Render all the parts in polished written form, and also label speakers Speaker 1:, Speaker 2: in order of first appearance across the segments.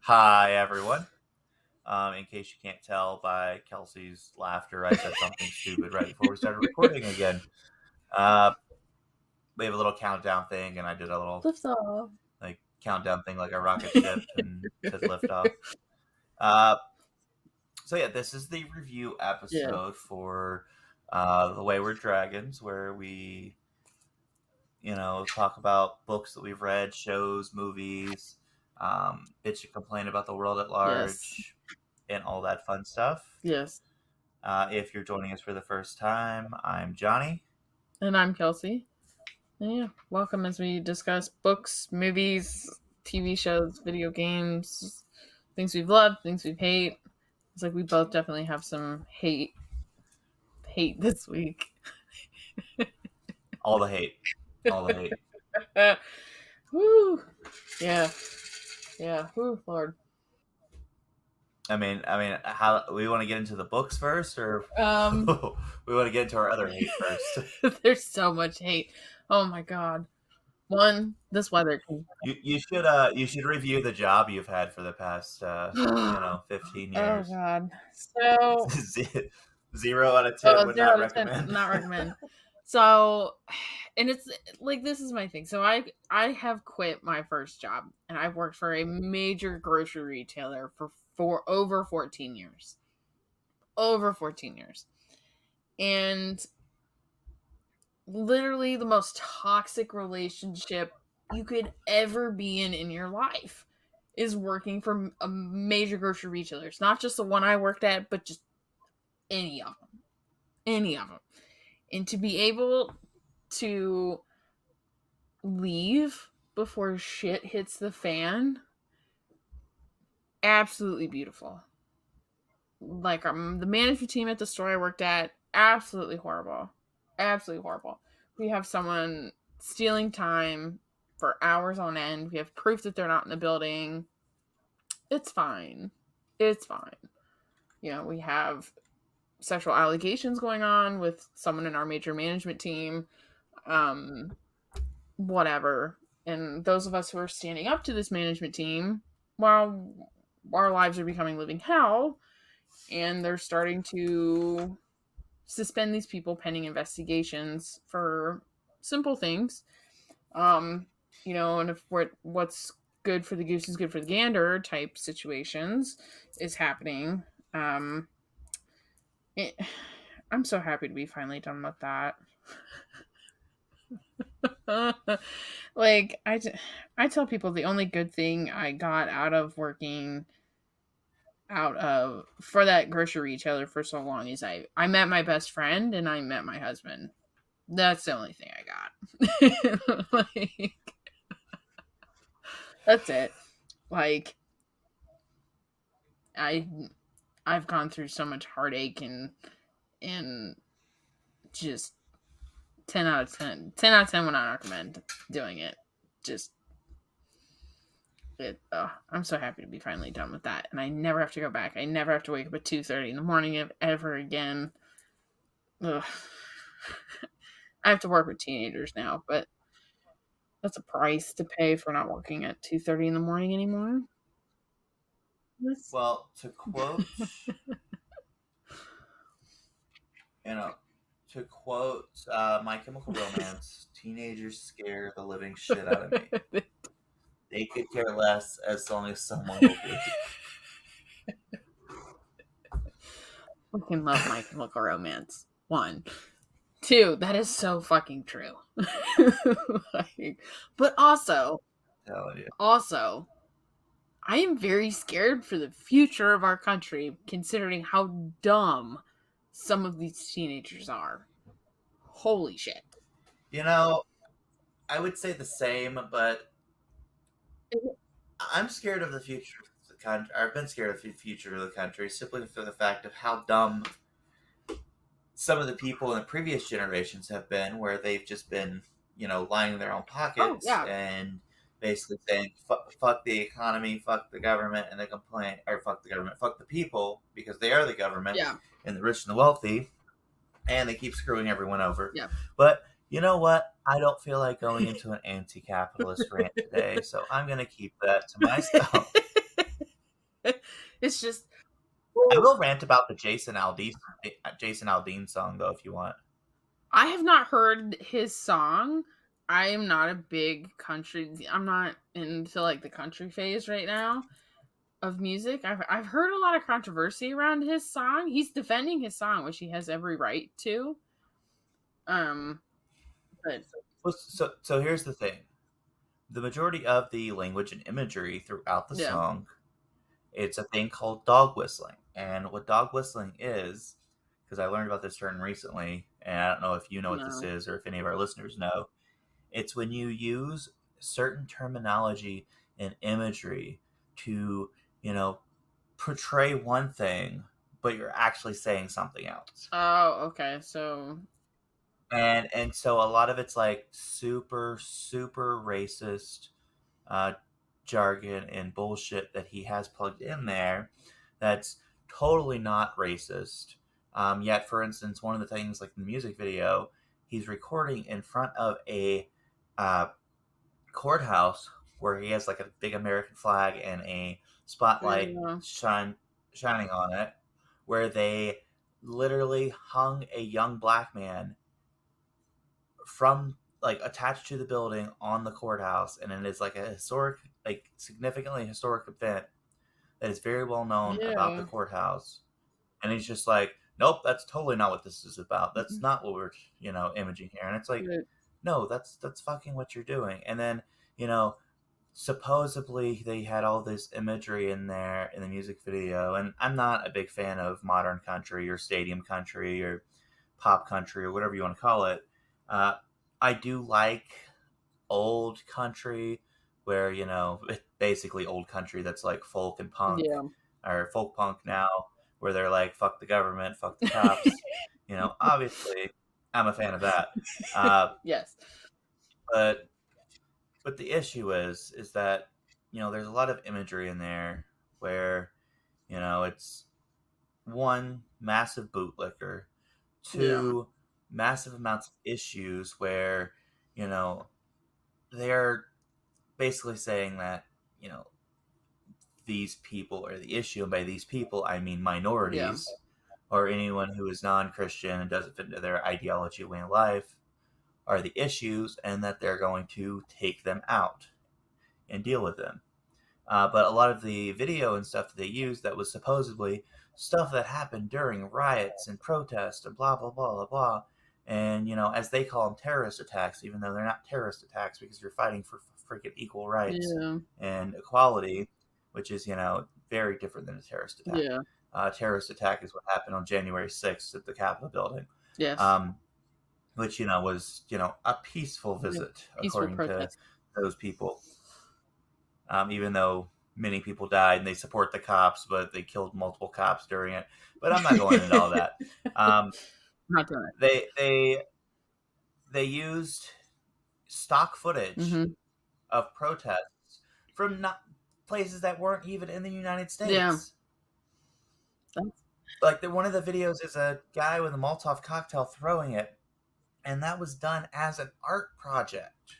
Speaker 1: Hi, everyone. In case you can't tell by Kelsey's laughter, I said something stupid right before we started recording again. We have a little countdown thing, and I did a little
Speaker 2: Lift off.
Speaker 1: countdown thing like a rocket ship and said lift off. So yeah, this is the review episode for The Wayward Dragons, where we, talk about books that we've read, shows, movies, bitch and complain about the world at large, and all that fun stuff.
Speaker 2: Yes.
Speaker 1: If you're joining us for the first time, I'm Johnny.
Speaker 2: And I'm Kelsey. And yeah, welcome as we discuss books, movies, TV shows, video games, things we've loved, things we've hate. It's like we both definitely have some hate this week.
Speaker 1: All the hate. All the hate.
Speaker 2: Woo! Yeah. Woo, Lord.
Speaker 1: I mean, how we want to get into the books first, or we want to get into our other hate first?
Speaker 2: There's so much hate. Oh my god. One, this weather.
Speaker 1: You should review the job you've had for the past 15 years.
Speaker 2: Oh god. So
Speaker 1: 0 out of 10 would not recommend.
Speaker 2: Not recommend. So, and it's like, this is my thing. So I have quit my first job, and I've worked for a major grocery retailer for over 14 years. Over 14 years. And literally the most toxic relationship you could ever be in your life is working for a major grocery retailer. It's not just the one I worked at, but just any of them. Any of them. And to be able to leave before shit hits the fan, absolutely beautiful. Like, the management team at the store I worked at, absolutely horrible. Absolutely horrible. We have someone stealing time for hours on end. We have proof that they're not in the building. It's fine. It's fine. We have sexual allegations going on with someone in our major management team. Whatever. And those of us who are standing up to this management team, while our lives are becoming living hell, and they're starting to suspend these people pending investigations for simple things. And if what's good for the goose is good for the gander type situations is happening. I'm so happy to be finally done with that. Like, I tell people the only good thing I got out of working for that grocery retailer for so long is I met my best friend and I met my husband. That's the only thing I got. Like, that's it. Like, I've gone through so much heartache and just 10 out of 10 would not recommend doing it. Just I'm so happy to be finally done with that, and I never have to go back. I never have to wake up at 2:30 in the morning ever again. Ugh. I have to work with teenagers now, but that's a price to pay for not working at 2:30 in the morning anymore.
Speaker 1: Well, to quote My Chemical Romance, teenagers scare the living shit out of me. They could care less as long as someone will bleed.
Speaker 2: Fucking love My Chemical Romance. 1. 2, that is so fucking true. But also, I am very scared for the future of our country, considering how dumb some of these teenagers are. Holy shit.
Speaker 1: I would say the same, but I'm scared of the future of the country. I've been scared of the future of the country simply for the fact of how dumb some of the people in the previous generations have been, where they've just been, lining their own pockets and basically saying, fuck the economy, fuck the government, and they complain, or fuck the government, fuck the people, because they are the government, and the rich and the wealthy, and they keep screwing everyone over.
Speaker 2: Yeah.
Speaker 1: But you know what? I don't feel like going into an anti-capitalist rant today, so I'm going to keep that to myself.
Speaker 2: It's just.
Speaker 1: I will rant about the Jason Aldean song though, if you want.
Speaker 2: I have not heard his song. I am not a big country. I'm not into like the country phase right now of music. I've heard a lot of controversy around his song. He's defending his song, which he has every right to. But
Speaker 1: So here's the thing: the majority of the language and imagery throughout the
Speaker 2: yeah,
Speaker 1: song, it's a thing called dog whistling, and what dog whistling is, because I learned about this term recently, and I don't know if you know what this
Speaker 2: no,
Speaker 1: is or if any of our listeners know. It's when you use certain terminology and imagery to, you know, portray one thing, but you're actually saying something else.
Speaker 2: oh, okay, so
Speaker 1: And so a lot of it's like super racist uh, jargon and bullshit that he has plugged in there. That's totally not racist. Yet, for instance, one of the things like in the music video, he's recording in front of a uh, courthouse where he has like a big American flag and a spotlight
Speaker 2: yeah,
Speaker 1: shining on it, where they literally hung a young black man from like attached to the building on the courthouse, and it is like a historic, like significantly historic event that is very well known about the
Speaker 2: yeah,
Speaker 1: courthouse. And he's just like, nope, that's totally not what this is about. That's
Speaker 2: mhm,
Speaker 1: not what we're imaging here. And it's like,
Speaker 2: but
Speaker 1: no, that's fucking what you're doing. And then you know supposedly they had all this imagery in there in the music video, and I'm not a big fan of modern country or stadium country or pop country or whatever you want to call it. uh, I do like old country where basically old country that's like folk and punk
Speaker 2: yeah,
Speaker 1: or folk punk now, where they're like fuck the government, fuck the cops. Obviously I'm a fan of that.
Speaker 2: yes,
Speaker 1: But the issue is that there's a lot of imagery in there where it's one massive bootlicker,
Speaker 2: yeah,
Speaker 1: two massive amounts of issues where you know they're basically saying that these people are the issue, and by these people I mean
Speaker 2: yeah,
Speaker 1: minorities or anyone who is non-Christian and doesn't fit into their ideology way of life are the issues, and that they're going to take them out and deal with them. But a lot of the video and stuff that they used that was supposedly stuff that happened during riots and protests and blah blah blah blah blah. And as they call them terrorist attacks, even though they're not terrorist attacks because you're fighting for freaking equal rights
Speaker 2: yeah,
Speaker 1: and equality, which is very different than a terrorist attack.
Speaker 2: yeah,
Speaker 1: Terrorist attack is what happened on January 6th at the Capitol building,
Speaker 2: yes,
Speaker 1: um, which was a peaceful
Speaker 2: yeah.
Speaker 1: visit
Speaker 2: Peaceful
Speaker 1: according to
Speaker 2: protest.
Speaker 1: those people, even though many people died and they support the cops, but they killed multiple cops during it. But I'm not going into all that. Um,
Speaker 2: Not doing
Speaker 1: they used stock
Speaker 2: it.
Speaker 1: footage of protests from not places that weren't even in the United
Speaker 2: Yeah,
Speaker 1: States.
Speaker 2: that's,
Speaker 1: Like one of the videos is a guy with a Molotov cocktail throwing it, and that was done as an art project.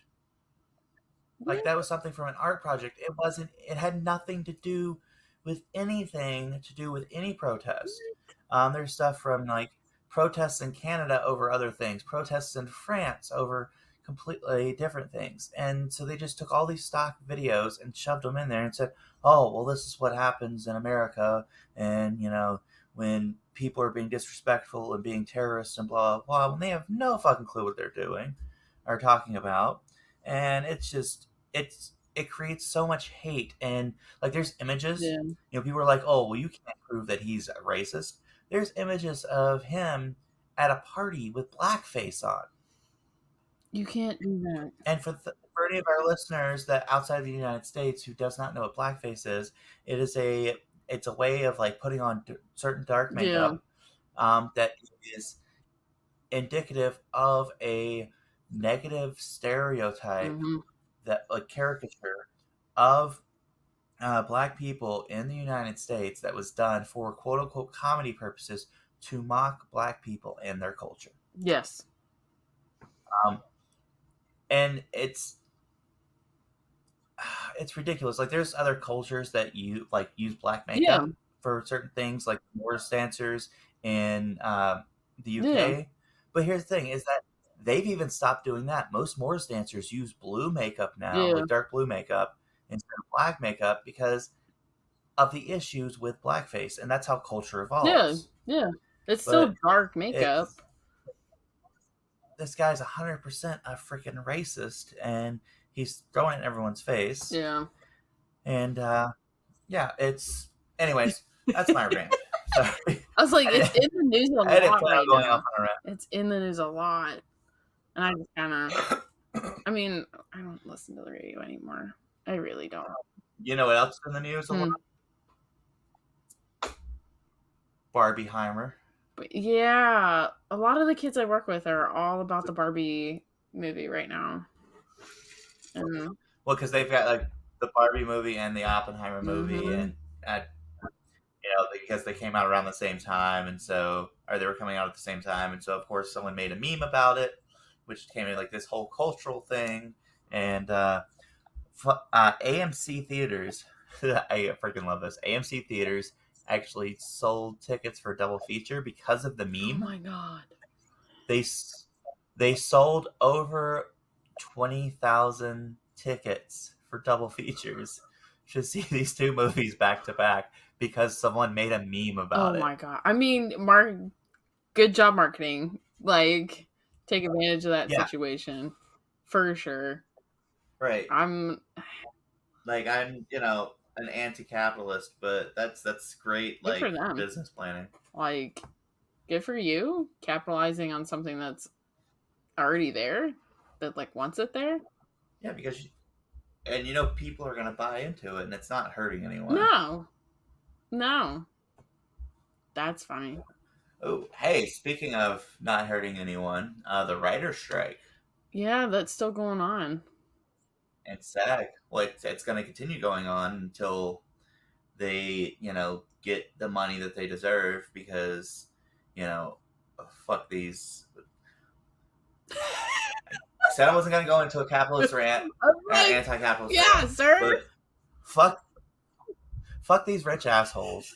Speaker 1: Like that was something from an art project. It wasn't. It had nothing to do with anything to do with any protest. There's stuff from like protests in Canada over other things, protests in France over completely different things, and so they just took all these stock videos and shoved them in there and said, "Oh, well, this is what happens in America, and when people are being disrespectful and being terrorists and blah blah blah, when they have no fucking clue what they're doing or talking about." And it creates so much hate. And like there's images,
Speaker 2: yeah.
Speaker 1: people are like, oh well, you can't prove that he's a racist. There's images of him at a party with blackface on.
Speaker 2: You can't do that.
Speaker 1: And for any of our listeners that outside of the United States who does not know what blackface is, it's a way of like putting on certain dark
Speaker 2: Yeah.
Speaker 1: makeup that is indicative of a negative stereotype,
Speaker 2: hmm
Speaker 1: that like caricature of black people in the United States that was done for quote unquote comedy purposes to mock black people and their culture.
Speaker 2: Yes.
Speaker 1: Um, and it's ridiculous. Like there's other cultures that use black
Speaker 2: Yeah.
Speaker 1: makeup, for certain things like Morris dancers in the
Speaker 2: Yeah.
Speaker 1: UK. But here's the thing: is that they've even stopped doing that. Most Morris dancers use blue makeup now,
Speaker 2: Yeah.
Speaker 1: like dark blue makeup instead of black makeup, because of the issues with blackface, and that's how culture
Speaker 2: Yeah.
Speaker 1: evolves.
Speaker 2: Yeah. It's still
Speaker 1: But
Speaker 2: dark
Speaker 1: it's
Speaker 2: makeup.
Speaker 1: this guy's 100% a freaking racist, and he's throwing it in everyone's face.
Speaker 2: Yeah.
Speaker 1: And yeah, it's anyways. That's my rant. Sorry,
Speaker 2: I was like,
Speaker 1: I
Speaker 2: it's
Speaker 1: didn't,
Speaker 2: in the news a
Speaker 1: I didn't
Speaker 2: lot
Speaker 1: plan on
Speaker 2: right
Speaker 1: going off
Speaker 2: now.
Speaker 1: on a
Speaker 2: It's in the news a lot. And I just kind of,
Speaker 1: rant.
Speaker 2: I mean, I don't listen to the radio anymore. I really don't.
Speaker 1: You know what else is in the news a lot? Barbieheimer.
Speaker 2: But yeah, a lot of the kids I work with are all about the Barbie movie right now. And
Speaker 1: Well, because they've got like the Barbie movie and the Oppenheimer movie,
Speaker 2: mm-hmm.
Speaker 1: and because they came out around the same time, and so or they were coming out at the same time, and so of course someone made a meme about it, which came in like this whole cultural thing, and AMC theaters. I freaking love this. AMC theaters actually sold tickets for a double feature because of the
Speaker 2: Oh
Speaker 1: meme.
Speaker 2: my god.
Speaker 1: They sold over 20,000 tickets for double features to see these two movies back to back because someone made a meme
Speaker 2: Oh
Speaker 1: about it.
Speaker 2: my god. I mean, good job marketing. Like, take advantage of that
Speaker 1: Yeah,
Speaker 2: situation for sure.
Speaker 1: right.
Speaker 2: I'm
Speaker 1: Like I'm, an anti-capitalist, but that's great
Speaker 2: good for
Speaker 1: like
Speaker 2: them.
Speaker 1: business planning.
Speaker 2: Like, good for you capitalizing on something that's already there, that like wants it there.
Speaker 1: Yeah, because and people are going to buy into it and it's not hurting anyone.
Speaker 2: No, no, that's funny.
Speaker 1: Oh, hey, speaking of not hurting anyone, the writer's strike.
Speaker 2: Yeah, that's still going on.
Speaker 1: It's sad. Well, it's going to continue going on until they, get the money that they deserve because, fuck these. I said I wasn't going to go into a capitalist rant,
Speaker 2: Like,
Speaker 1: anti-capitalist
Speaker 2: yeah,
Speaker 1: rant,
Speaker 2: sir.
Speaker 1: but fuck, fuck these rich assholes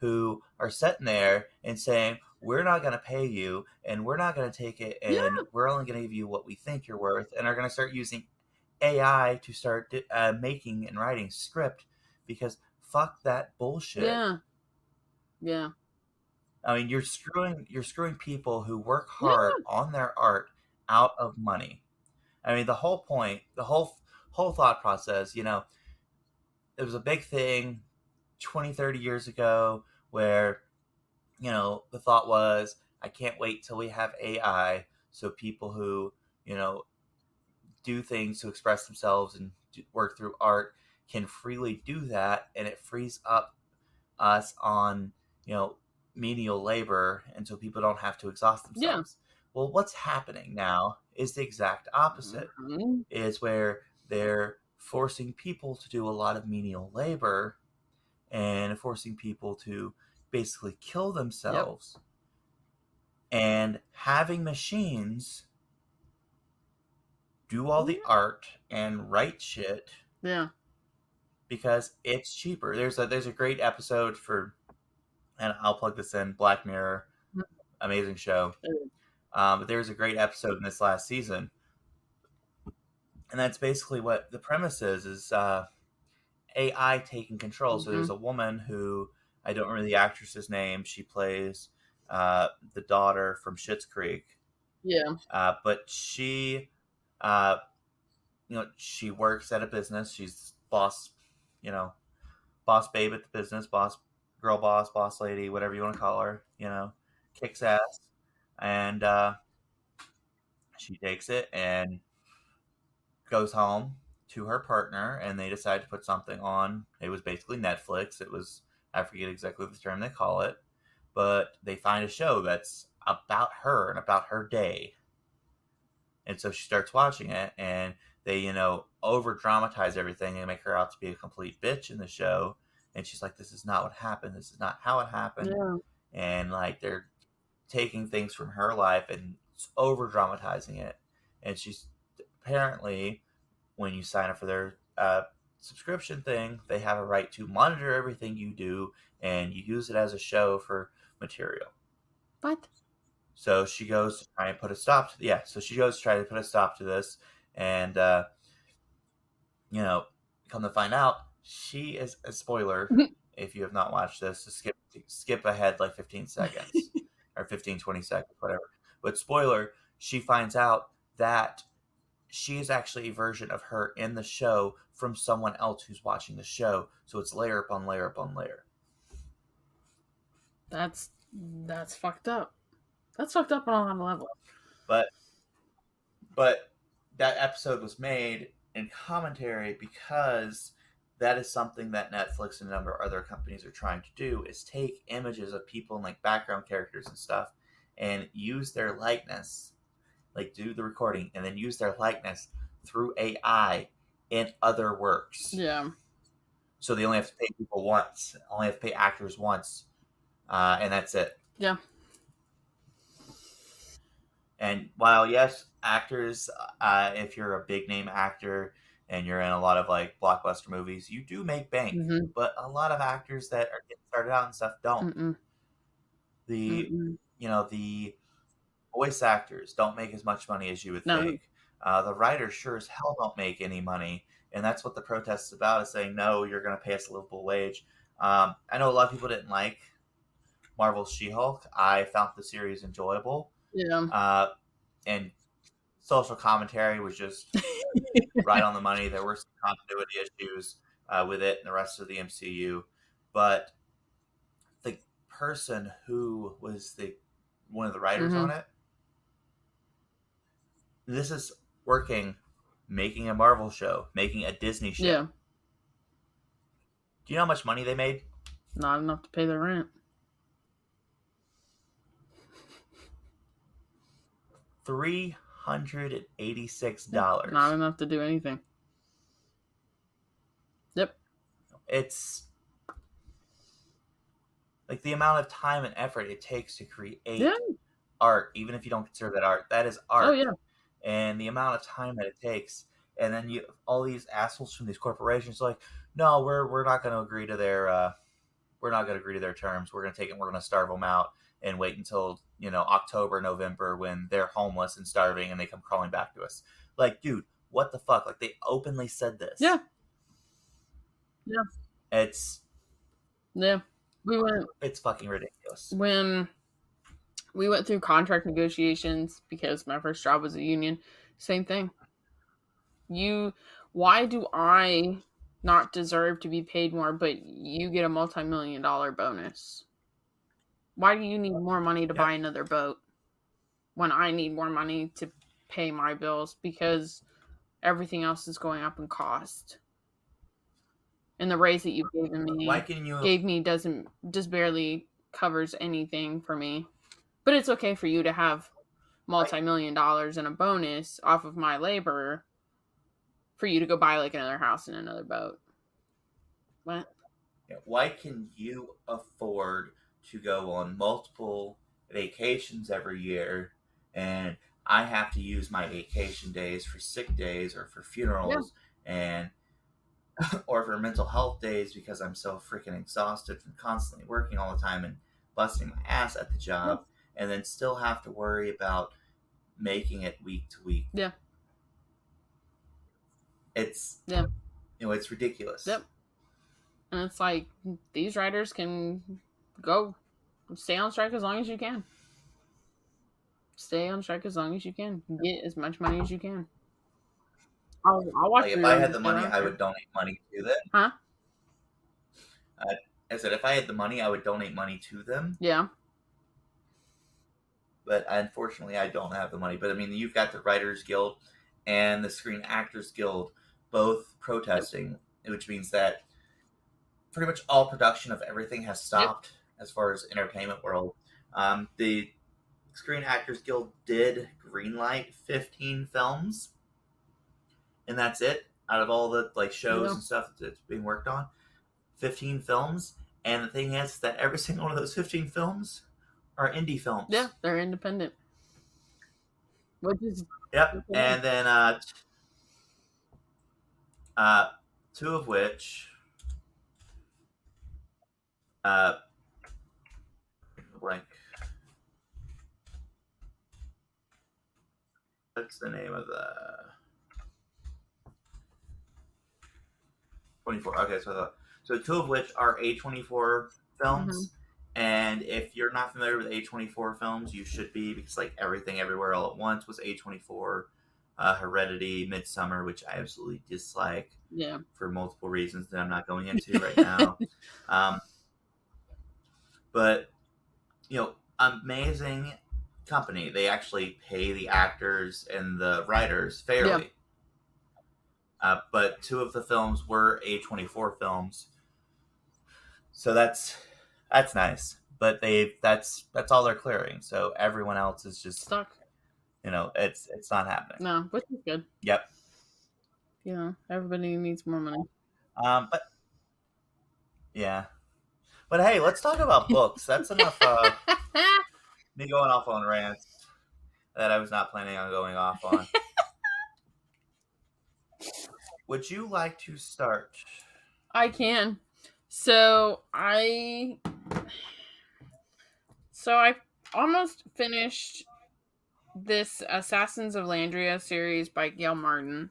Speaker 1: who are sitting there and saying, we're not going to pay you and we're not going to take it
Speaker 2: Yeah,
Speaker 1: and we're only going to give you what we think you're worth, and are going to start using AI to start making and writing script because fuck that bullshit.
Speaker 2: yeah, yeah.
Speaker 1: I mean, you're screwing people who work
Speaker 2: Yeah,
Speaker 1: hard on their art out of money. I mean, the whole point, the whole thought process, it was a big thing 20, 30 years ago where, the thought was, I can't wait till we have AI so people who, do things to express themselves and work through art can freely do that, and it frees up us on, menial labor, and so people don't have to exhaust
Speaker 2: yeah.
Speaker 1: themselves. Well, what's happening now is the exact opposite,
Speaker 2: Mhm.
Speaker 1: is where they're forcing people to do a lot of menial labor and forcing people to basically kill themselves, and having machines do all the art and write shit
Speaker 2: Yeah.
Speaker 1: because it's cheaper. There's a great episode for, and I'll plug this in, Black Mirror, amazing show. But there's a great episode in this last season, and that's basically what the premise is AI taking control. So
Speaker 2: Mm-hmm.
Speaker 1: there's a woman who, I don't remember the actress's name. She plays the daughter from Schitt's Creek,
Speaker 2: Yeah.
Speaker 1: but uh, she works at a business. She's boss, boss babe at the business, boss girl, boss lady, whatever you want to call her. Kicks ass, and she takes it and goes home to her partner, and they decide to put something on. It was basically Netflix. It was, I forget exactly the term they call it, but they find a show that's about her and about her day. And so she starts watching it, and they, over dramatize everything and make her out to be a complete bitch in the show. And she's like, this is not what happened. This is not how it happened.
Speaker 2: Yeah.
Speaker 1: And like, they're taking things from her life and over dramatizing it. And she's apparently, when you sign up for their subscription thing, they have a right to monitor everything you do, and you use it as a show for material.
Speaker 2: What?
Speaker 1: So she goes to try and put a stop to so she goes to try to put a stop to this, and come to find out, she is a spoiler. If you have not watched this, to skip ahead like 15 seconds or 15, 20 seconds, whatever. But spoiler, she finds out that she is actually a version of her in the show from someone else who's watching the show. So it's layer upon layer upon layer.
Speaker 2: That's fucked up. That's fucked up on a lot of levels.
Speaker 1: But that episode was made in commentary because that is something that Netflix and a number of other companies are trying to do, is take images of people and like background characters and stuff and use their likeness, like do the recording and then use their likeness through AI in other works.
Speaker 2: Yeah.
Speaker 1: So they only have to pay people once, only have to pay actors once, and that's it.
Speaker 2: Yeah.
Speaker 1: And while, yes, actors, if you're a big name actor and you're in a lot of like blockbuster movies, you do make bank.
Speaker 2: Mm-hmm.
Speaker 1: But a lot of actors that are getting started out and stuff don't.
Speaker 2: Mm-mm.
Speaker 1: The voice actors don't make as much money as you would think. The writers sure as hell don't make any money. And that's what the protest is about, is saying, no, you're going to pay us a livable wage. I know a lot of people didn't like Marvel's She-Hulk. I found the series enjoyable.
Speaker 2: Yeah.
Speaker 1: And social commentary was just right on the money. There were some continuity issues with it and the rest of the MCU. But the person who was one of the writers on it, this is working, making a Marvel show, making a Disney show.
Speaker 2: Yeah.
Speaker 1: Do you know how much money they made?
Speaker 2: Not enough to pay their rent.
Speaker 1: $386.
Speaker 2: Not enough to do anything. Yep.
Speaker 1: It's like the amount of time and effort it takes to create art, even if you don't consider that art, that is art.
Speaker 2: Oh, yeah.
Speaker 1: And the amount of time that it takes. And then all these assholes from these corporations like, no, we're not going to agree to their terms. We're going to take it. We're going to starve them out and wait until October, November, when they're homeless and starving and they come crawling back to us. Like, dude, what the fuck? Like, they openly said this.
Speaker 2: Yeah.
Speaker 1: It's fucking ridiculous.
Speaker 2: When we went through contract negotiations, because my first job was a union, same thing. Why do I not deserve to be paid more, but you get a multi-million-dollar bonus? Why do you need more money to buy another boat when I need more money to pay my bills, because everything else is going up in cost? And the raise that you've gave me doesn't just barely covers anything for me. But it's okay for you to have multi-million dollars and a bonus off of my labor for you to go buy like another house and another boat. What?
Speaker 1: Why can you afford to go on multiple vacations every year, and I have to use my vacation days for sick days or for funerals and or for mental health days because I'm so freaking exhausted from constantly working all the time and busting my ass at the job, and then still have to worry about making it week to week.
Speaker 2: Yeah.
Speaker 1: It's it's ridiculous.
Speaker 2: Yep. And it's like, these writers can go stay on strike as long as you can. Stay on strike as long as you can. Get as much money as you can. I'll watch.
Speaker 1: Like, if I had the money, I would donate money to them.
Speaker 2: Huh?
Speaker 1: I said, if I had the money, I would donate money to them.
Speaker 2: Yeah.
Speaker 1: But unfortunately, I don't have the money. But I mean, you've got the Writers Guild and the Screen Actors Guild both protesting, which means that pretty much all production of everything has stopped as far as entertainment world. The Screen Actors Guild did greenlight 15 films, and that's it. Out of all the shows and stuff that's being worked on, 15 films. And the thing is that every single one of those 15 films are indie films.
Speaker 2: Yeah, they're independent. Which is
Speaker 1: and then two of which blank. What's the name of the 24? Okay, so two of which are A24 films. And if you're not familiar with A24 films, you should be, because like Everything Everywhere All at Once was A24. Heredity, Midsummer, which I absolutely dislike for multiple reasons that I'm not going into right now. But, amazing company. They actually pay the actors and the writers fairly. But two of the films were A24 films. So that's nice. But that's all they're clearing. So everyone else is just
Speaker 2: stuck.
Speaker 1: It's not happening.
Speaker 2: No, which is good.
Speaker 1: Yep.
Speaker 2: Yeah, everybody needs more money.
Speaker 1: But yeah. But hey, let's talk about books. That's enough me going off on rants that I was not planning on going off on. Would you like to start?
Speaker 2: I can. So I almost finished this Assassins of Landria series by Gail Martin.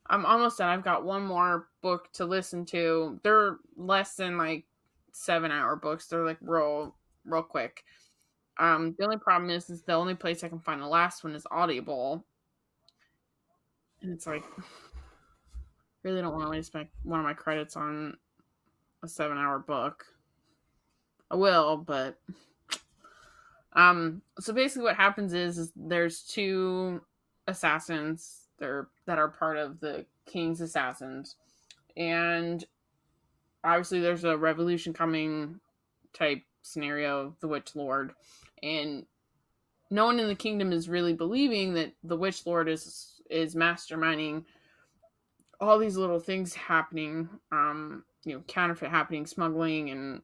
Speaker 2: I'm almost done. I've got one more book to listen to. They're less than like 7-hour books. They're like real quick. The only problem is the only place I can find the last one is Audible. And it's like, really don't want to waste one of my credits on a 7-hour book. I will, but so basically what happens is there's two assassins that are part of the king's assassins, and obviously there's a revolution coming type scenario, the Witch Lord, and no one in the kingdom is really believing that the Witch Lord is masterminding all these little things happening, counterfeit happening, smuggling, and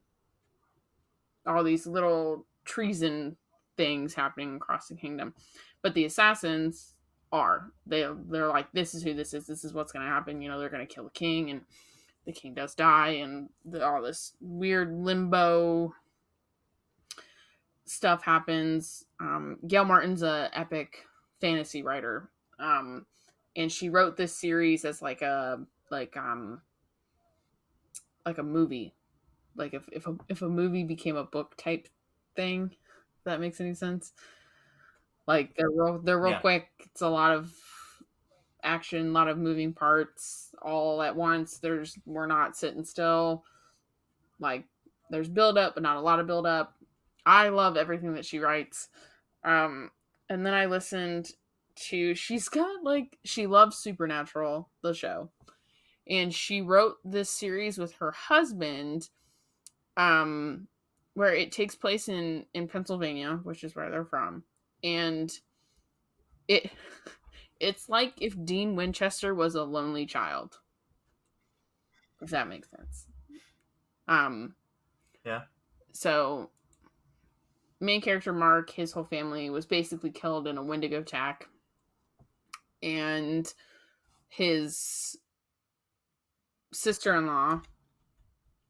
Speaker 2: all these little treason things happening across the kingdom. But the assassins they're like, this is who this is what's going to happen. They're going to kill the king, and the king does die, and all this weird limbo stuff happens. Gail Martin's a epic fantasy writer, and she wrote this series as like a movie, like if a movie became a book type thing, if that makes any sense. Like they're real quick. It's a lot of action, a lot of moving parts all at once. We're not sitting still. Like there's build up, but not a lot of build up. I love everything that she writes. And then I listened to, she loves Supernatural, the show. And she wrote this series with her husband, where it takes place in Pennsylvania, which is where they're from. And it's like if Dean Winchester was a lonely child. If that makes sense.
Speaker 1: Yeah.
Speaker 2: So main character Mark, his whole family was basically killed in a Wendigo attack. And his sister-in-law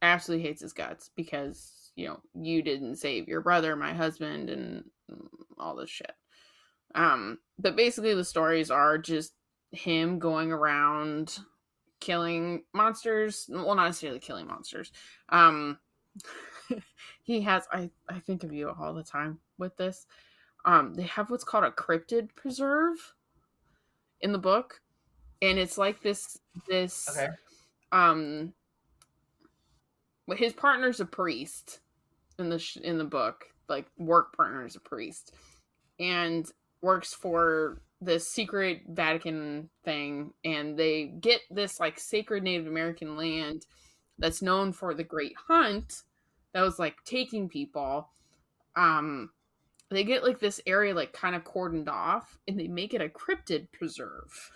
Speaker 2: absolutely hates his guts because, you didn't save your brother, my husband, and all this shit. But basically the stories are just him going around killing monsters. Well, not necessarily killing monsters. He has, I think of you all the time with this. They have what's called a cryptid preserve in the book, and it's like this
Speaker 1: okay.
Speaker 2: His partner's a priest in the book, like work partner is a priest, and works for this secret Vatican thing, and they get this like sacred Native American land that's known for the Great Hunt that was like taking people. They get like this area like kind of cordoned off, and they make it a cryptid preserve.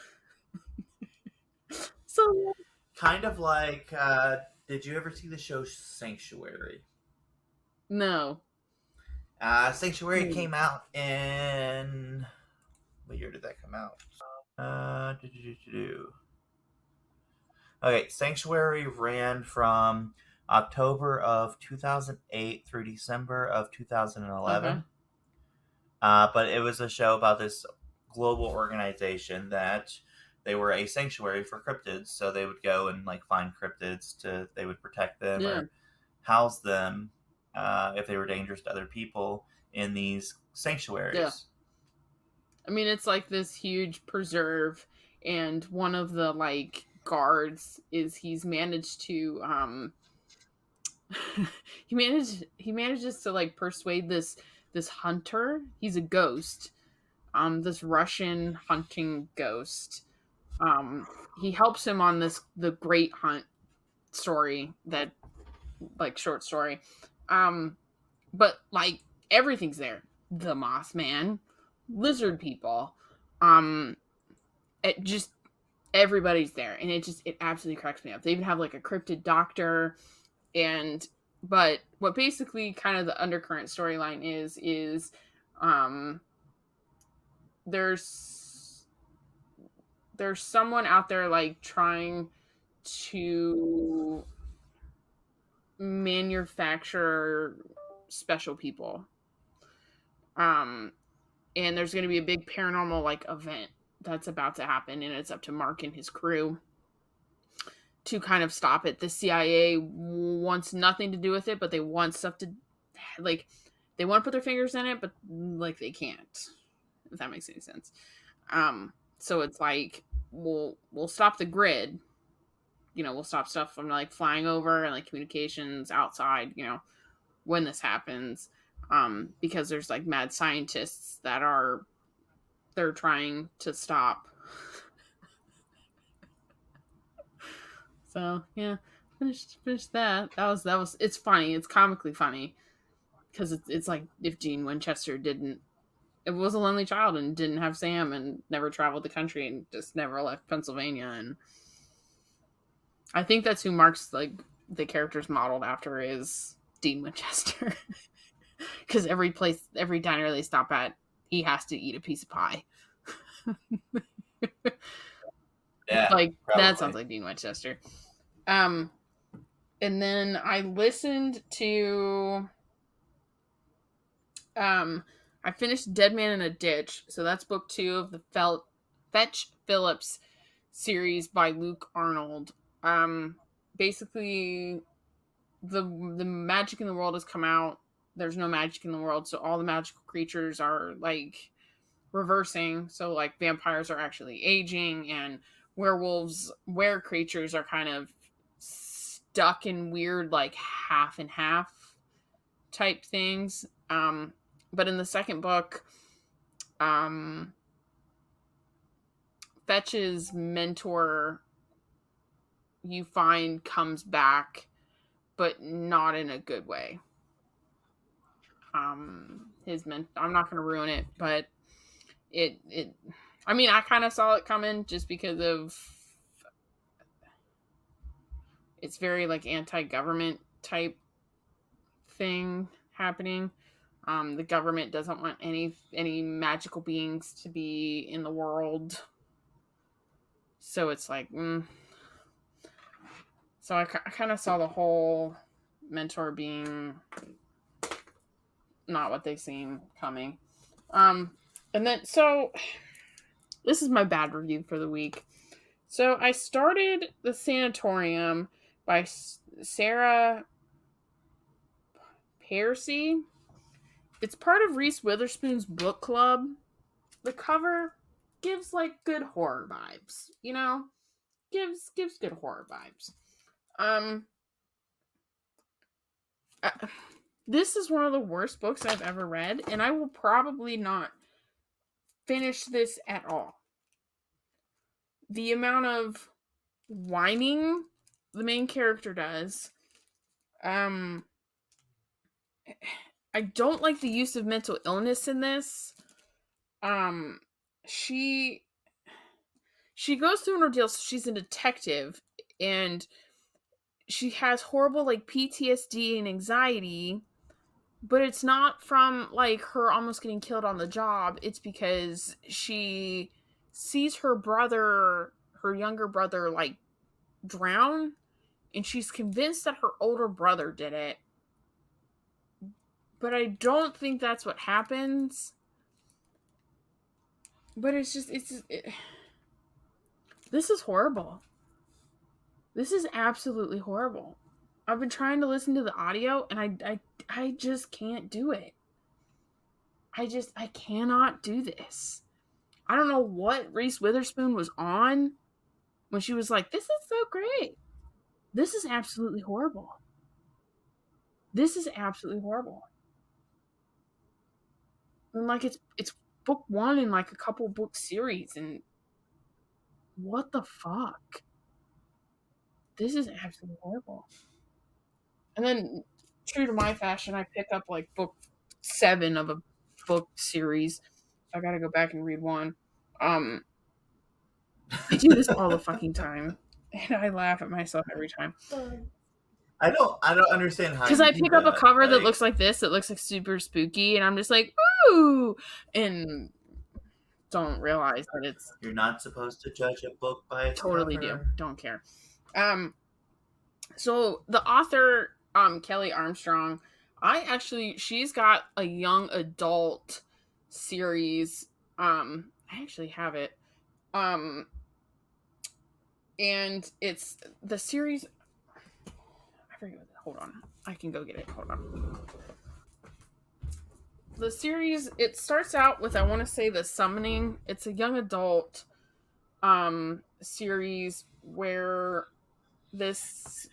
Speaker 2: So
Speaker 1: kind of like, did you ever see the show Sanctuary?
Speaker 2: No.
Speaker 1: Sanctuary came out in, what year did that come out? Okay, Sanctuary ran from October of 2008 through December of
Speaker 2: Okay.
Speaker 1: 2011. But it was a show about this global organization that they were a sanctuary for cryptids. So they would go and like find cryptids to they would protect them
Speaker 2: Yeah.
Speaker 1: or house them if they were dangerous to other people in these
Speaker 2: Yeah.
Speaker 1: sanctuaries.
Speaker 2: I mean, it's like this huge preserve, and one of the like guards is he's managed to he manages to like persuade this hunter. He's a ghost. This Russian hunting ghost. He helps him on the Great Hunt story, that like short story. Um, but like everything's there. The Mothman, lizard people, um, it just everybody's there, and it absolutely cracks me up. They even have like a cryptid doctor, and but what basically kind of the undercurrent storyline is um there's there's someone out there like trying to manufacture special people. Um and there's going to be a big paranormal like event that's about to happen, and it's up to Mark and his crew to kind of stop it. The CIA wants nothing to do with it, but they want stuff to like they want to put their fingers in it, but like they can't. If that makes any sense. So it's like we'll stop the grid. We'll stop stuff from like flying over and like communications outside. When this happens, because there's like mad scientists that they're trying to stop. So yeah, finished that. That was it's funny. It's comically funny because it's like if Gene Winchester didn't. It was a lonely child and didn't have Sam and never traveled the country and just never left Pennsylvania. And I think that's who Mark's like the character's modeled after is Dean Winchester. Because every diner they stop at, he has to eat a piece of pie.
Speaker 1: Yeah,
Speaker 2: Like that sounds
Speaker 1: probably.
Speaker 2: like Dean Winchester. Um, and then I listened to I finished Dead Man in a Ditch, so that's book 2 of the Fetch Phillips series by Luke Arnold. Basically, the magic in the world has come out. There's no magic in the world, so all the magical creatures are like reversing. So like vampires are actually aging, and were creatures are kind of stuck in weird like half and half type things. But in the second book, um, Fetch's mentor, you find, comes back, but not in a good way. I'm not going to ruin it, but it. I mean, I kind of saw it coming just because of it's very like anti-government type thing happening. The government doesn't want any magical beings to be in the world, so it's like, so I kind of saw the whole mentor being not what they seem coming. And then so this is my bad review for the week. So I started The Sanatorium by Sarah PearseLogan. It's part of Reese Witherspoon's book club. The cover gives like good horror vibes, gives good horror vibes. Um, uh, this is one of the worst books I've ever read, and I will probably not finish this at all. The amount of whining the main character does, um, I don't like the use of mental illness in this. Um, she she goes through an ordeal. So she's a detective, and she has horrible like PTSD and anxiety, but it's not from like her almost getting killed on the job. It's because she sees her younger brother, like drown, and she's convinced that her older brother did it. But I don't think that's what happens. But it's just, this is horrible. This is absolutely horrible. I've been trying to listen to the audio, and I just can't do it. I cannot do this. I don't know what Reese Witherspoon was on when she was like, this is so great. This is absolutely horrible. This is absolutely horrible. And like it's book one in like a couple book series, and what the fuck? This is absolutely horrible. And then, true to my fashion, I pick up like book 7 of a book series. I gotta go back and read one. I do this all the fucking time, and I laugh at myself every time.
Speaker 1: I don't understand how.
Speaker 2: Because I pick up a cover that looks like this. It looks like super spooky, and I'm just like, ooh, and don't realize that it's.
Speaker 1: You're not supposed to judge a book by its
Speaker 2: totally
Speaker 1: cover.
Speaker 2: Do. Don't care. So the author, Kelley Armstrong, she's got a young adult series. I actually have it. And it's the series. I forget what. Hold on. I can go get it. Hold on. The series, it starts out with, I want to say, The Summoning. It's a young adult series where this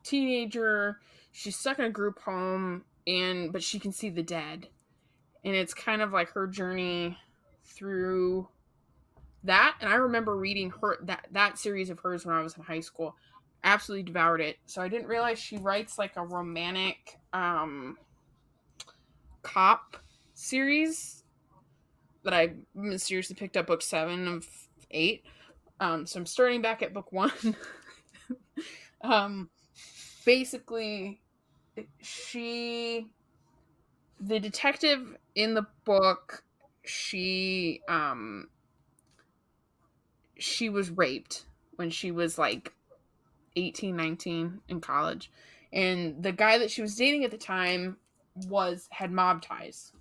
Speaker 2: teenager, she's stuck in a group home, but she can see the dead, and it's kind of like her journey through that. And I remember reading that series of hers when I was in high school. Absolutely devoured it. So I didn't realize she writes like a romantic cop series that I mysteriously picked up book 7 of 8. So I'm starting back at book 1. Basically, the detective in the book, she was raped when she was like 18, 19 in college. And the guy that she was dating at the time had mob ties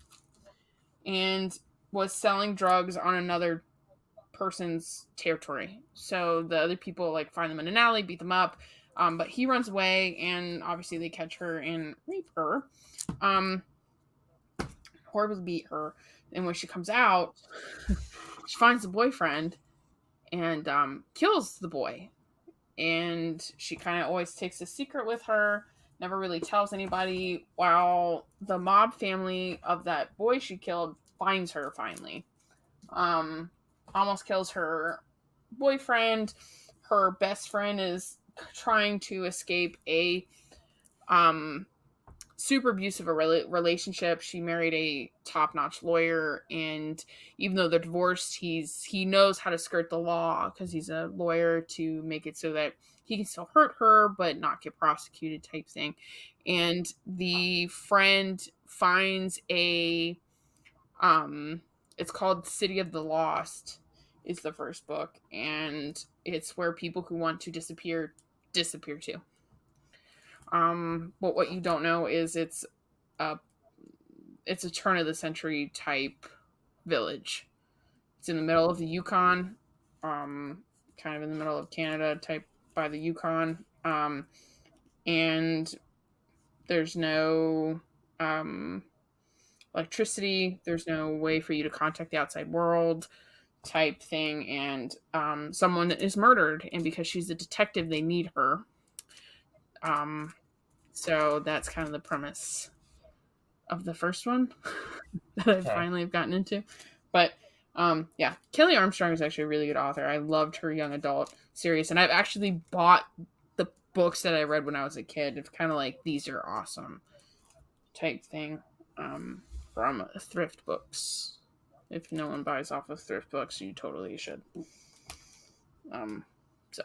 Speaker 2: and was selling drugs on another person's territory. So the other people like find them in an alley, beat them up. But he runs away, and obviously they catch her and rape her. Horribly beat her. And when she comes out, she finds the boyfriend and kills the boy. And she kind of always takes a secret with her, never really tells anybody, while the mob family of that boy she killed finds her finally. Almost kills her boyfriend. Her best friend is trying to escape a super abusive relationship. She married a top-notch lawyer, and even though they're divorced, he knows how to skirt the law because he's a lawyer to make it so that he can still hurt her but not get prosecuted type thing. And the friend finds a it's called City of the Lost is the first book, and it's where people who want to disappear to. But what you don't know is it's a turn of the century type village. It's in the middle of the Yukon, kind of in the middle of Canada type by the Yukon. And there's no electricity. There's no way for you to contact the outside world type thing. And someone is murdered, and because she's a detective, they need her. So that's kind of the premise of the first one that I finally have gotten into. But yeah, Kelley Armstrong is actually a really good author. I loved her young adult series, and I've actually bought the books that I read when I was a kid. It's kind of like, these are awesome type thing, from thrift books. If no one buys off of thrift books, you totally should. So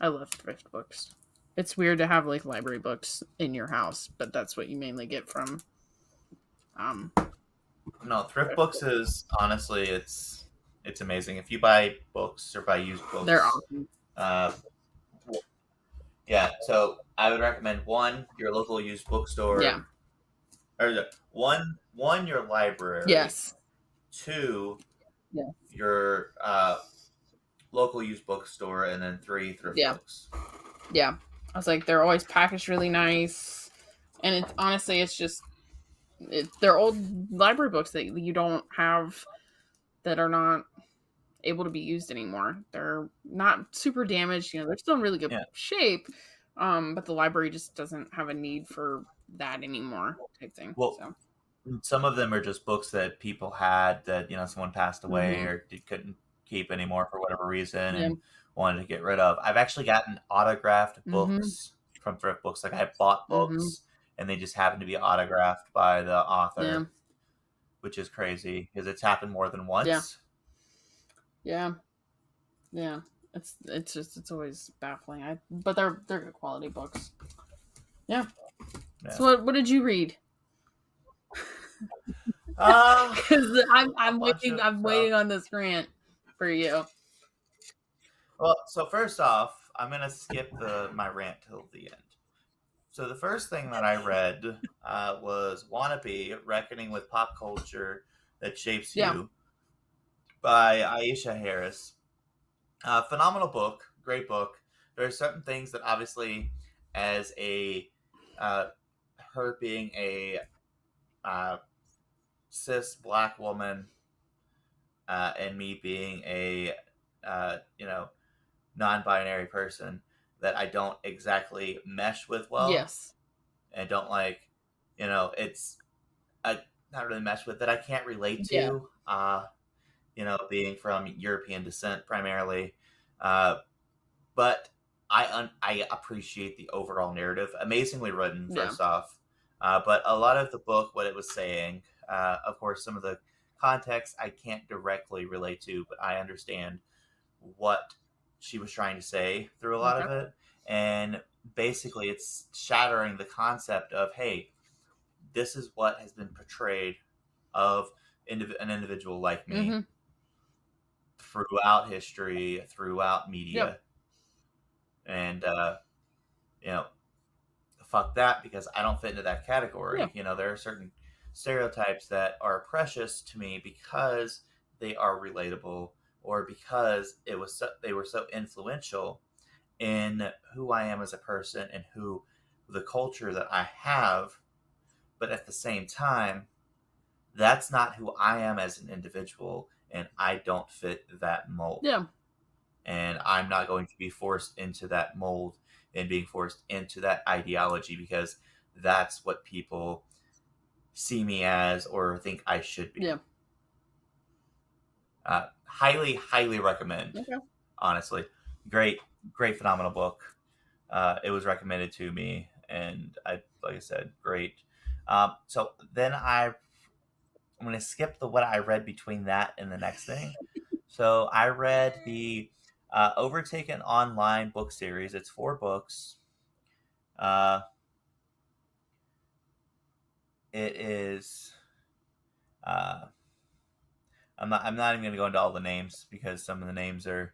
Speaker 2: I love thrift books. It's weird to have like library books in your house, but that's what you mainly get from.
Speaker 1: No, thrift books is honestly, it's amazing. If you buy books or buy used books,
Speaker 2: they're awesome.
Speaker 1: Yeah, so I would recommend one, your local used bookstore,
Speaker 2: Yeah.
Speaker 1: or one your library,
Speaker 2: Yes.
Speaker 1: two
Speaker 2: Yeah.
Speaker 1: your local used bookstore, and then three thrift
Speaker 2: Yeah.
Speaker 1: books.
Speaker 2: Yeah. I was like, they're always packaged really nice, and it's honestly, it's just they're old library books that you don't have that are not able to be used anymore. They're not super damaged. They're still in really good
Speaker 1: Yeah.
Speaker 2: shape, but the library just doesn't have a need for that anymore, type thing.
Speaker 1: Well,
Speaker 2: So.
Speaker 1: some of them are just books that people had that someone passed away
Speaker 2: Mm-hmm.
Speaker 1: or couldn't keep anymore for whatever reason
Speaker 2: Yeah.
Speaker 1: and wanted to get rid of. I've actually gotten autographed
Speaker 2: Mm-hmm.
Speaker 1: books from thrift books. Like I bought
Speaker 2: Mm-hmm.
Speaker 1: books and they just happen to be autographed by the
Speaker 2: Yeah.
Speaker 1: author, which is crazy because it's happened more than
Speaker 2: Yeah.
Speaker 1: once.
Speaker 2: Yeah. Yeah. It's always baffling. But they're good quality books. Yeah.
Speaker 1: Yeah.
Speaker 2: So what did you read?
Speaker 1: Uh,
Speaker 2: Because
Speaker 1: a
Speaker 2: I'm
Speaker 1: bunch
Speaker 2: waiting
Speaker 1: of
Speaker 2: I'm
Speaker 1: stuff.
Speaker 2: waiting on this rant for you.
Speaker 1: Well, so first off, I'm gonna skip my rant till the end. So the first thing that I read was "Wannabe: Reckoning with Pop Culture That Shapes
Speaker 2: Yeah.
Speaker 1: You" by Aisha Harris. Phenomenal book, great book. There are certain things that obviously, as a uh, her being a uh, cis black woman, and me being a non-binary person, that I don't exactly mesh with well,
Speaker 2: Yes.
Speaker 1: and don't like. It's I not really mesh with that I can't relate
Speaker 2: Yeah.
Speaker 1: to. Being from European descent primarily, uh, but I appreciate the overall narrative. Amazingly written,
Speaker 2: Yeah.
Speaker 1: first off, but a lot of the book, what it was saying, of course, some of the context I can't directly relate to, but I understand what she was trying to say through a lot
Speaker 2: Okay.
Speaker 1: of it, and basically, it's shattering the concept of, hey, this is what has been portrayed of an individual like me
Speaker 2: Mm-hmm.
Speaker 1: throughout history, throughout
Speaker 2: Yep.
Speaker 1: media, and you know, fuck that because I don't fit into that
Speaker 2: Yeah.
Speaker 1: category. There are certain stereotypes that are precious to me because they are relatable or because they were so influential in who I am as a person and who the culture that I have. But at the same time, that's not who I am as an individual, and I don't fit that mold.
Speaker 2: Yeah.
Speaker 1: And I'm not going to be forced into that mold and being forced into that ideology because that's what people see me as or think I should be.
Speaker 2: Yeah.
Speaker 1: Highly, highly recommend.
Speaker 2: Okay.
Speaker 1: Honestly, great, great, phenomenal book. It was recommended to me, and like I said, great. So then I'm going to skip what I read between that and the next thing. So I read the Overtaken online book series. It's 4 books. Uh, it is. Uh, I'm not even going to go into all the names because some of the names are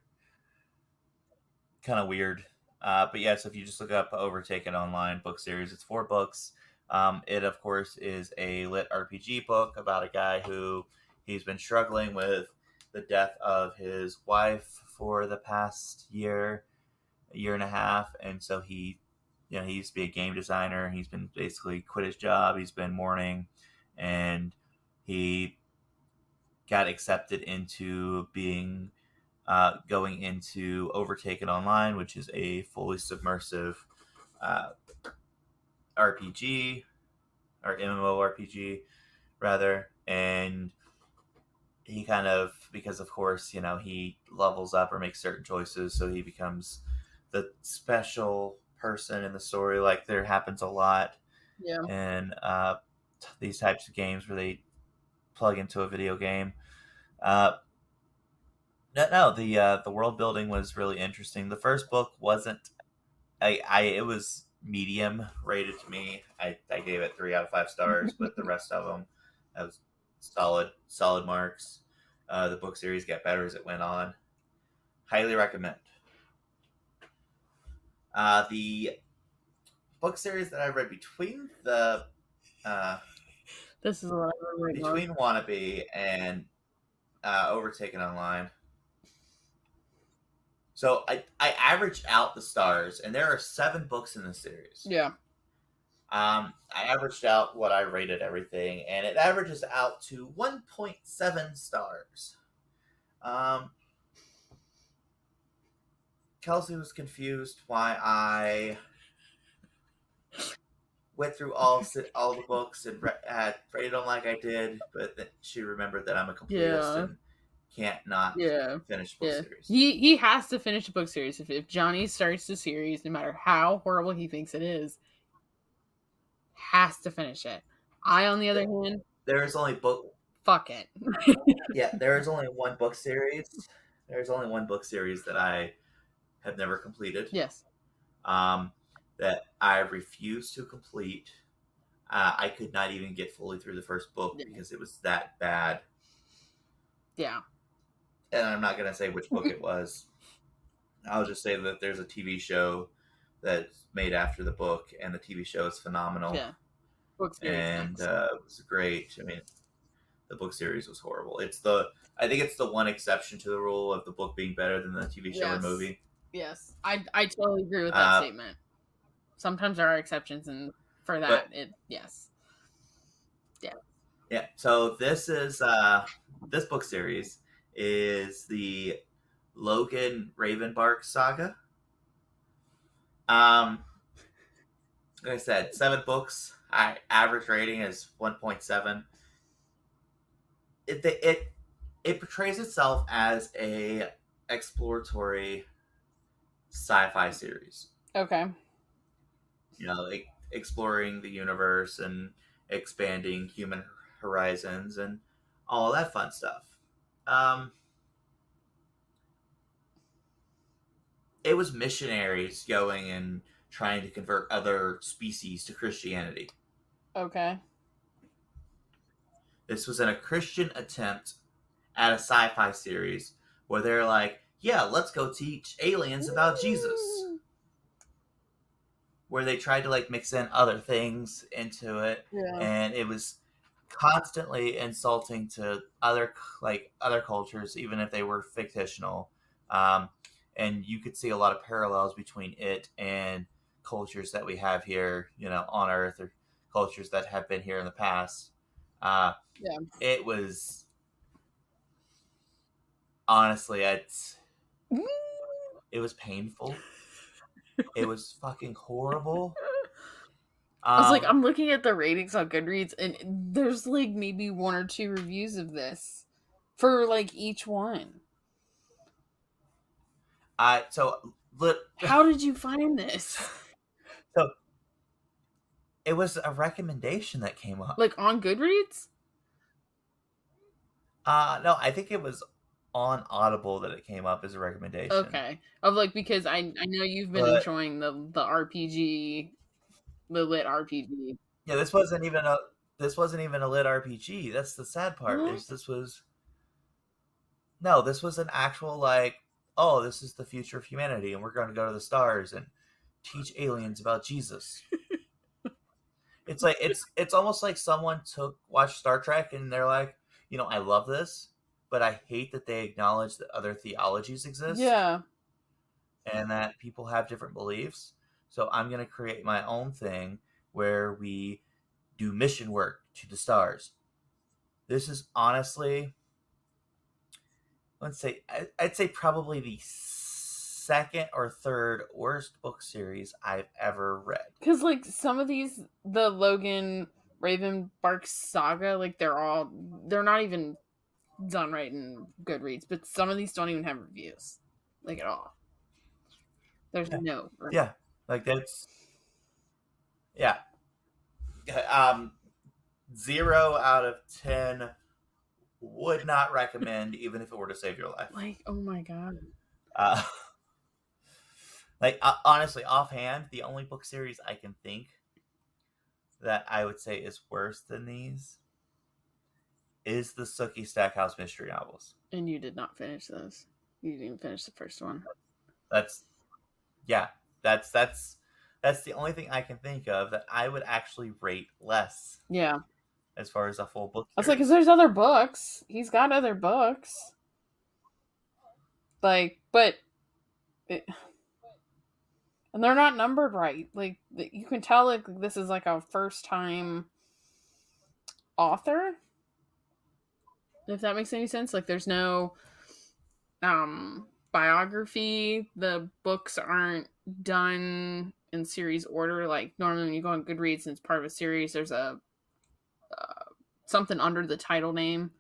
Speaker 1: kind of weird. But yeah, so if you just look up Overtaken online book series, it's 4 books. It of course is a lit RPG book about a guy who he's been struggling with the death of his wife for the past a year and a half, and so he used to be a game designer. He's been basically quit his job. He's been mourning, and he got accepted into being going into Overtaken Online, which is a fully submersive uh, RPG or MMORPG rather, and he kind of because of course he levels up or makes certain choices, so he becomes the special person in the story. Like there happens a lot
Speaker 2: Yeah.
Speaker 1: in these types of games where they plug into a video game. Uh, no, the world building was really interesting. The first book wasn't. It was medium rated to me. I gave it 3 out of 5 stars, but the rest of them, I was solid marks. The book series got better as it went on. Highly recommend. The book series that I read between the
Speaker 2: This is what I read most.
Speaker 1: between Wannabe and Overtaken Online. So I averaged out the stars, and there are 7 books in the series.
Speaker 2: Yeah.
Speaker 1: I averaged out what I rated everything, and it averages out to 1.7 stars. Kelsey was confused why I went through all the books and rated them like I did, but then she remembered that I'm a completist and can't not finish book series.
Speaker 2: He has to finish a book series. If Johnny starts the series, no matter how horrible he thinks it is, has to finish it. I, on the other hand,
Speaker 1: there is only book.
Speaker 2: Fuck it.
Speaker 1: Yeah, there is only one book series. There's only one book series that I have never completed.
Speaker 2: Yes.
Speaker 1: That I refused to complete. I could not even get fully through the first book because it was that bad.
Speaker 2: Yeah.
Speaker 1: And I'm not going to say which book it was. I'll just say that there's a TV show that's made after the book, and the TV show is phenomenal.
Speaker 2: Yeah. Book series.
Speaker 1: And it was great. I mean, the book series was horrible. I think it's the one exception to the rule of the book being better than the TV show or movie.
Speaker 2: Yes. I totally agree with that statement. Sometimes there are exceptions, and for that, yes. Yeah.
Speaker 1: Yeah. So this is this book series is the Logan Ryvenbark Saga. Like I said, 7 books. Average rating is 1.7. It portrays itself as a exploratory sci-fi series.
Speaker 2: Okay.
Speaker 1: You know, exploring the universe and expanding human horizons and all that fun stuff. It was missionaries going and trying to convert other species to Christianity.
Speaker 2: Okay.
Speaker 1: This was a Christian attempt at a sci-fi series where they're like, yeah, let's go teach aliens about Jesus. Where they tried to mix in other things into it, and it was constantly insulting to other cultures, even if they were fictional. And you could see a lot of parallels between it and cultures that we have here, on Earth, or cultures that have been here in the past. It was honestly, it was painful. It was fucking horrible.
Speaker 2: I was like, I'm looking at the ratings on Goodreads, and there's maybe 1 or 2 reviews of this for each one. How did you find this?
Speaker 1: So it was a recommendation that came up.
Speaker 2: On Goodreads?
Speaker 1: No, I think it was on Audible that it came up as a recommendation.
Speaker 2: Okay. Because I know you've been enjoying the RPG, the lit RPG.
Speaker 1: Yeah, this wasn't even a lit RPG. That's the sad part. This was an actual this is the future of humanity, and we're going to go to the stars and teach aliens about Jesus. It's almost like someone watched Star Trek and they're like, I love this, but I hate that they acknowledge that other theologies exist.
Speaker 2: Yeah.
Speaker 1: And that people have different beliefs. So I'm going to create my own thing where we do mission work to the stars. This is honestly, I'd say probably the second or third worst book series I've ever read.
Speaker 2: Because some of these, the Logan Ryvenbark Saga, they're not even done right in Goodreads, but some of these don't even have reviews, at all. There's no.
Speaker 1: Yeah, that's. Yeah. 0 out of 10 would not recommend, even if it were to save your life.
Speaker 2: Oh my god.
Speaker 1: Honestly, offhand, the only book series I can think that I would say is worse than these is the Sookie Stackhouse mystery novels.
Speaker 2: And you did not finish those. You didn't even finish the first one.
Speaker 1: Yeah. That's the only thing I can think of that I would actually rate less
Speaker 2: Yeah.
Speaker 1: as far as a full book
Speaker 2: I was like, because
Speaker 1: series.
Speaker 2: there's other books. He's got other books. Like, but. It, and they're not numbered right. Like, you can tell, like, this is like a first time author. If that makes any sense. Like, there's no biography. The books aren't done in series order. Like, normally when you go on Goodreads and it's part of a series, there's a something under the title name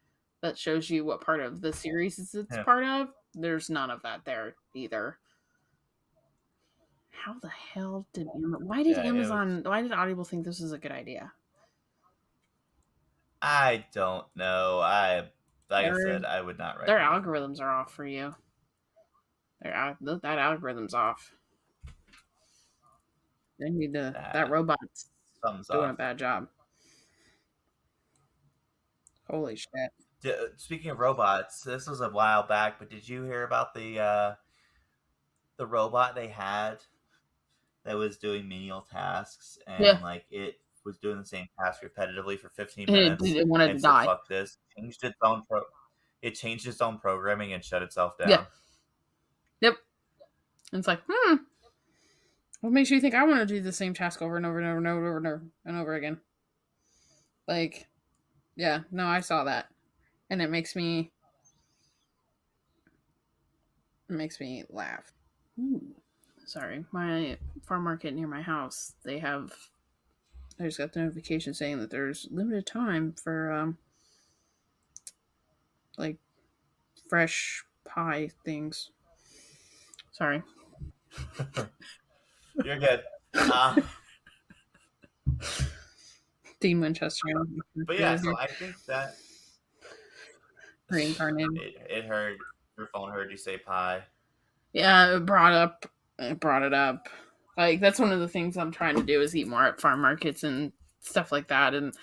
Speaker 2: that shows you what part of the series it's
Speaker 1: Yeah,
Speaker 2: part of. There's none of that there either. How the hell did why did
Speaker 1: yeah, it was.
Speaker 2: Amazon, why did Audible think this was a good idea?
Speaker 1: I don't know. Like I
Speaker 2: Their
Speaker 1: said, I would not
Speaker 2: their
Speaker 1: recommend.
Speaker 2: algorithms are off for you. That algorithm's off. They need to, that robot's
Speaker 1: Thumbs
Speaker 2: doing a
Speaker 1: off.
Speaker 2: bad job. Holy shit.
Speaker 1: Speaking of robots, this was a while back, but did you hear about the robot they had that was doing menial tasks
Speaker 2: Yeah.
Speaker 1: and like it was doing the same task repetitively for 15 minutes
Speaker 2: It wanted to
Speaker 1: and said
Speaker 2: die.
Speaker 1: fuck this, it changed its own programming and shut itself
Speaker 2: Yeah.
Speaker 1: down.
Speaker 2: Yep. And it's like, what makes you think I want to do the same task over and over and over and over and over and over again? Like, yeah, no, I saw that. And it makes me laugh. Ooh. Sorry, my farm market near my house, I just got the notification saying that there's limited time for like fresh pie things. Sorry.
Speaker 1: You're good.
Speaker 2: Dean Winchester.
Speaker 1: But yeah, so I think that
Speaker 2: Reincarnated.
Speaker 1: it heard your phone heard you say pie.
Speaker 2: Yeah, it brought it up. Like, that's one of the things I'm trying to do is eat more at farm markets and stuff like that. And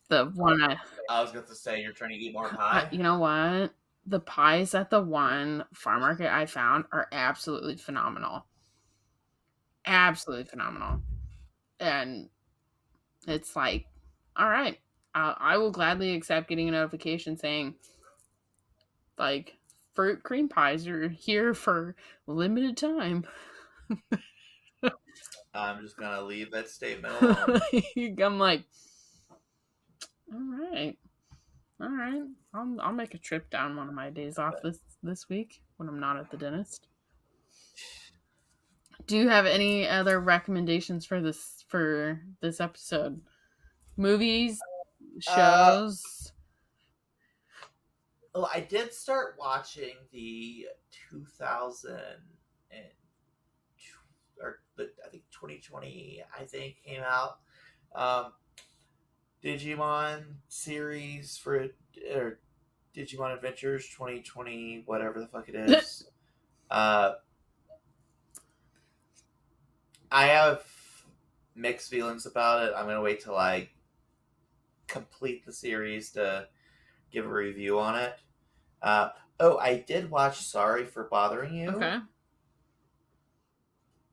Speaker 2: the one
Speaker 1: I was going to say you're trying to eat more pie.
Speaker 2: you know what? The pies at the one farm market I found are absolutely phenomenal. Absolutely phenomenal. And it's like, all right, I will gladly accept getting a notification saying, like, fruit cream pies are here for limited time.
Speaker 1: I'm just gonna leave that statement alone.
Speaker 2: I'm like, all right, all right. I'll make a trip down one of my days off this week when I'm not at the dentist. Do you have any other recommendations for this episode? Movies,
Speaker 1: Uh,
Speaker 2: shows?
Speaker 1: well, I did start watching the 2000 and or I think 2020 came out. Um, Digimon series for or Digimon Adventures 2020 whatever the fuck it is. I have mixed feelings about it. I'm gonna wait till I complete the series to give a review on it. I did watch Sorry for Bothering You.
Speaker 2: Okay.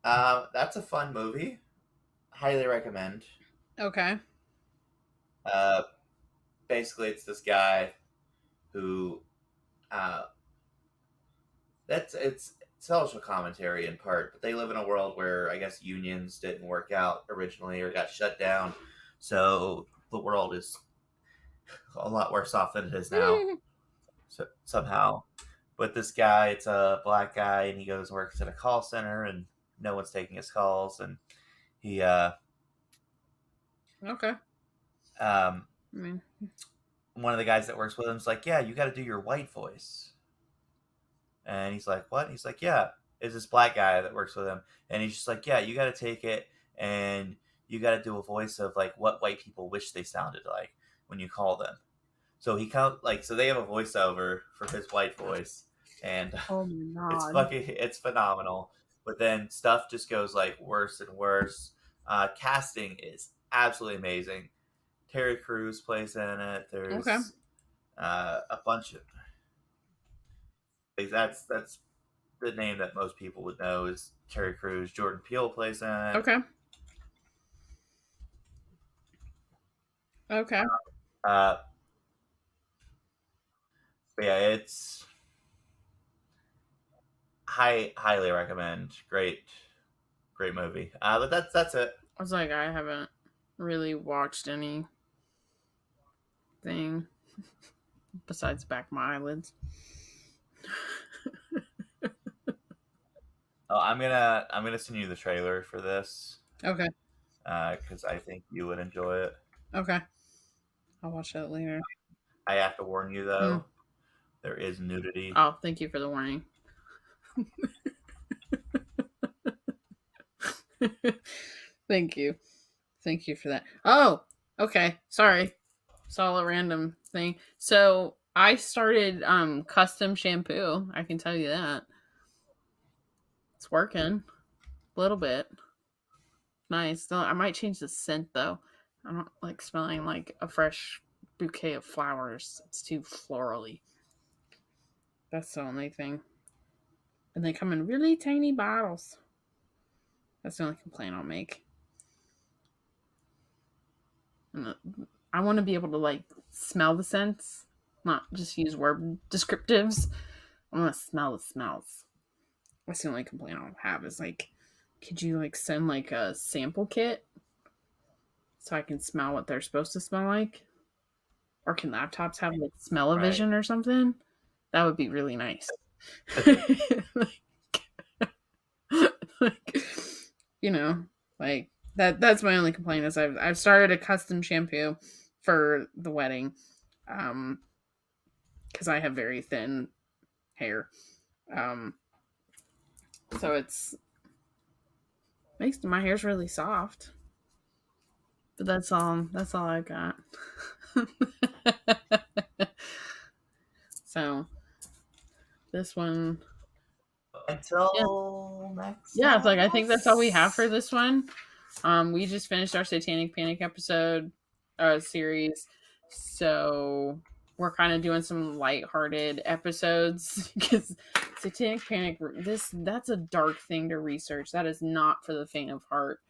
Speaker 1: That's a fun movie. Highly recommend.
Speaker 2: Okay.
Speaker 1: Basically, it's this guy who it's social commentary in part, but they live in a world where I guess unions didn't work out originally or got shut down, so the world is a lot worse off than it is now. So, somehow, but this guy, it's a black guy, and he goes and works at a call center, and no one's taking his calls, and he
Speaker 2: Okay.
Speaker 1: one of the guys that works with him is like, yeah, you got to do your white voice. And he's like, what? He's like, yeah. It's this black guy that works with him. And he's just like, yeah, you got to take it and you got to do a voice of like what white people wish they sounded like when you call them. So so they have a voiceover for his white voice. And
Speaker 2: Oh my god.
Speaker 1: it's phenomenal. But then stuff just goes like worse and worse. Casting is absolutely amazing. Terry Crews plays in it. There's
Speaker 2: Okay.
Speaker 1: a bunch of that's the name that most people would know is Terry Crews. Jordan Peele plays in it.
Speaker 2: Okay.
Speaker 1: But yeah, it's highly recommend. Great movie. But that's it.
Speaker 2: I was like, I haven't really watched anything besides back my eyelids.
Speaker 1: Oh, I'm gonna send you the trailer for this.
Speaker 2: Okay.
Speaker 1: Because I think you would enjoy it.
Speaker 2: Okay. I'll watch that later.
Speaker 1: I have to warn you though, there is nudity.
Speaker 2: Oh, thank you for the warning. Thank you for that. Oh, okay. Sorry, saw a random thing. So I started custom shampoo. I can tell you that it's working a little bit. Nice. I might change the scent though. I don't like smelling like a fresh bouquet of flowers. It's too florally. That's the only thing. And they come in really tiny bottles. That's the only complaint I'll make. And I want to be able to like smell the scents, not just use word descriptives. I want to smell the smells. That's the only complaint I'll have is like, could you like send like a sample kit so I can smell what they're supposed to smell like? Or can laptops have like smell-o-vision or something? That would be really nice. like, you know, like that's my only complaint is I've started a custom shampoo for the wedding because I have very thin hair, so it's makes my hair's really soft, but that's all I got. So this one
Speaker 1: until next
Speaker 2: it's like I think that's all we have for this one. We just finished our Satanic Panic episode series, so we're kind of doing some lighthearted episodes because Satanic Panic that's a dark thing to research. That is not for the faint of heart.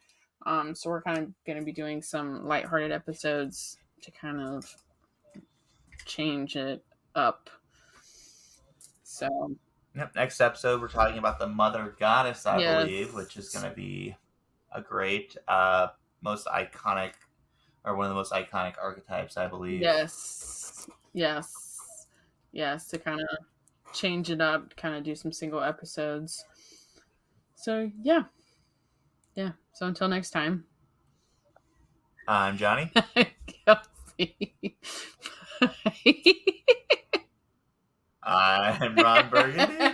Speaker 2: So we're kind of going to be doing some lighthearted episodes to kind of change it up. So
Speaker 1: next episode we're talking about the Mother Goddess, I believe, which is going to be a great most iconic, or one of the most iconic archetypes, I believe.
Speaker 2: Yes, to kind of change it up, kind of do some single episodes. So yeah. So until next time,
Speaker 1: I'm Johnny.
Speaker 2: Kelsey.
Speaker 1: I'm Ron Burgundy.